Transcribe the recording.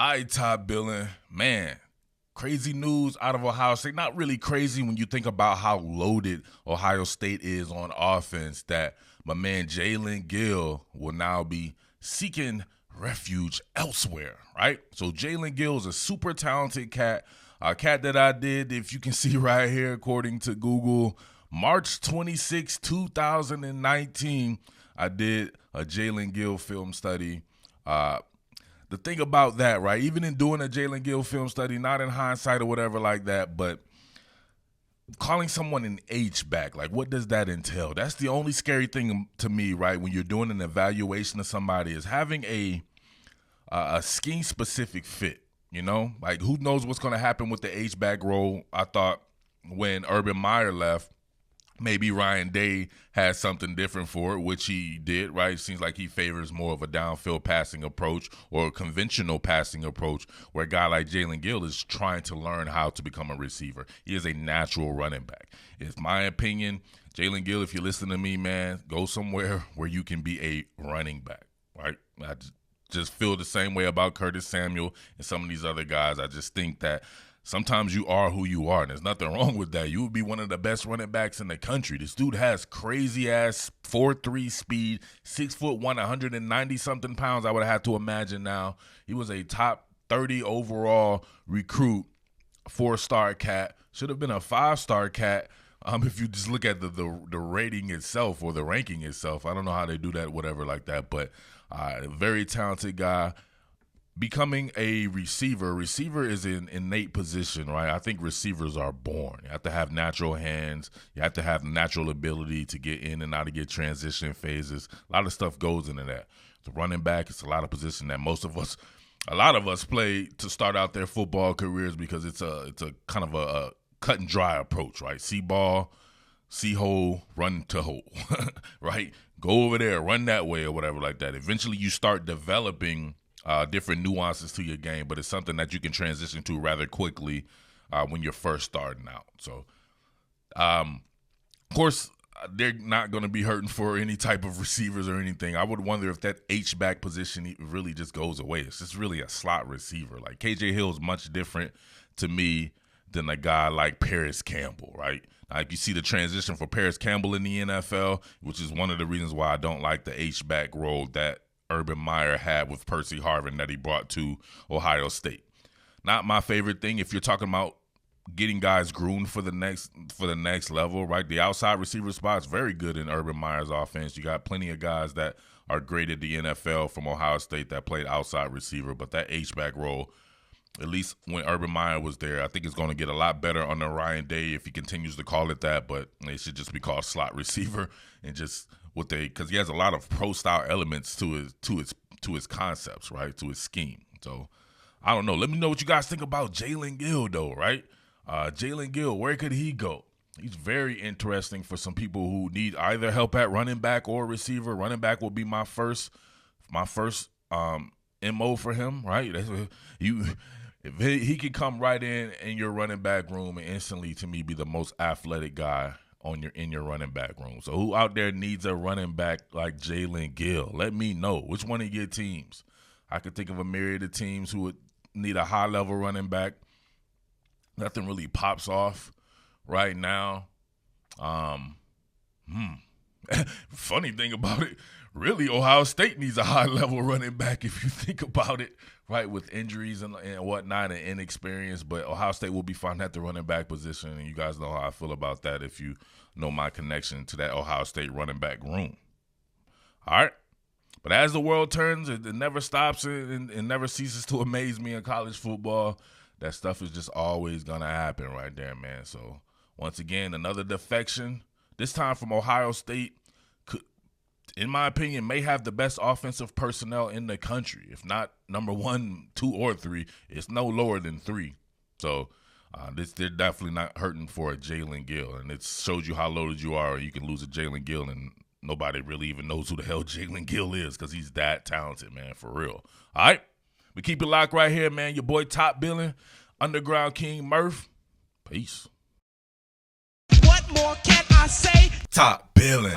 I top Billin, man, crazy news out of Ohio State. Not really crazy when you think about how loaded Ohio State is on offense that my man Jaelen Gill will now be seeking refuge elsewhere, right? So Jaelen Gill is a super talented cat, a cat that I did, if you can see right here, according to Google, March 26, 2019, I did a Jaelen Gill film study. The thing about that, right, even in doing a Jaelen Gill film study, not in hindsight or whatever like that, but calling someone an H-back, like what does that entail? That's the only scary thing to me, right, when you're doing an evaluation of somebody is having a scheme-specific fit, you know? Like who knows what's going to happen with the H-back role. I thought when Urban Meyer left, maybe Ryan Day had something different for it, which he did, right? It seems like he favors more of a downfield passing approach or a conventional passing approach where a guy like Jaelen Gill is trying to learn how to become a receiver. He is a natural running back. It's my opinion, Jaelen Gill, if you listen to me, man, go somewhere where you can be a running back, right? I just feel the same way about Curtis Samuel and some of these other guys. I just think that sometimes you are who you are, and there's nothing wrong with that. You would be one of the best running backs in the country. This dude has crazy-ass 4.3 speed, 6'1", 190-something pounds, I would have had to imagine now. He was a top 30 overall recruit, 4-star cat. Should have been a 5-star cat if you just look at the rating itself or the ranking itself. I don't know how they do that, whatever like that, but very talented guy. Becoming a receiver is an innate position, right? I think receivers are born. You have to have natural hands. You have to have natural ability to get in and out of your transition phases. A lot of stuff goes into that. The running back, it's a lot of position that a lot of us play to start out their football careers because it's a kind of a cut and dry approach, right? See ball, see hole, run to hole, right? Go over there, run that way or whatever like that. Eventually you start developing different nuances to your game, but it's something that you can transition to rather quickly when you're first starting out. So, of course, they're not going to be hurting for any type of receivers or anything. I would wonder if that H-back position really just goes away. It's just really a slot receiver. Like KJ Hill is much different to me than a guy like Paris Campbell, right? Like you see the transition for Paris Campbell in the NFL, which is one of the reasons why I don't like the H-back role that Urban Meyer had with Percy Harvin that he brought to Ohio State. Not my favorite thing if you're talking about getting guys groomed for the next level, right? The outside receiver spot's very good in Urban Meyer's offense. You got plenty of guys that are great at the NFL from Ohio State that played outside receiver, but that H-back role, at least when Urban Meyer was there, I think it's going to get a lot better under Ryan Day if he continues to call it that, but it should just be called slot receiver and just because he has a lot of pro-style elements to his concepts, right, to his scheme. So, I don't know. Let me know what you guys think about Jaelen Gill, though, right? Jaelen Gill, where could he go? He's very interesting for some people who need either help at running back or receiver. Running back will be my first MO for him, right? If he could come right in your running back room and instantly, to me, be the most athletic guy in your running back room. So who out there needs a running back like Jaelen Gill? Let me know. Which one of your teams? I could think of a myriad of teams who would need a high-level running back. Nothing really pops off right now. Funny thing about it, really, Ohio State needs a high-level running back if you think about it, right, with injuries and whatnot and inexperience. But Ohio State will be fine at the running back position, and you guys know how I feel about that if you know my connection to that Ohio State running back room. All right? But as the world turns, it never stops and never ceases to amaze me in college football. That stuff is just always going to happen right there, man. So, once again, another defection, this time from Ohio State, in my opinion, may have the best offensive personnel in the country. If not number 1, 2, or 3, it's no lower than 3. So they're definitely not hurting for a Jaelen Gill. And it shows you how loaded you are. You can lose a Jaelen Gill and nobody really even knows who the hell Jaelen Gill is because he's that talented, man, for real. All right? We keep it locked right here, man. Your boy Top Billin, Underground King Murph. Peace. What more can I say? Top Billin.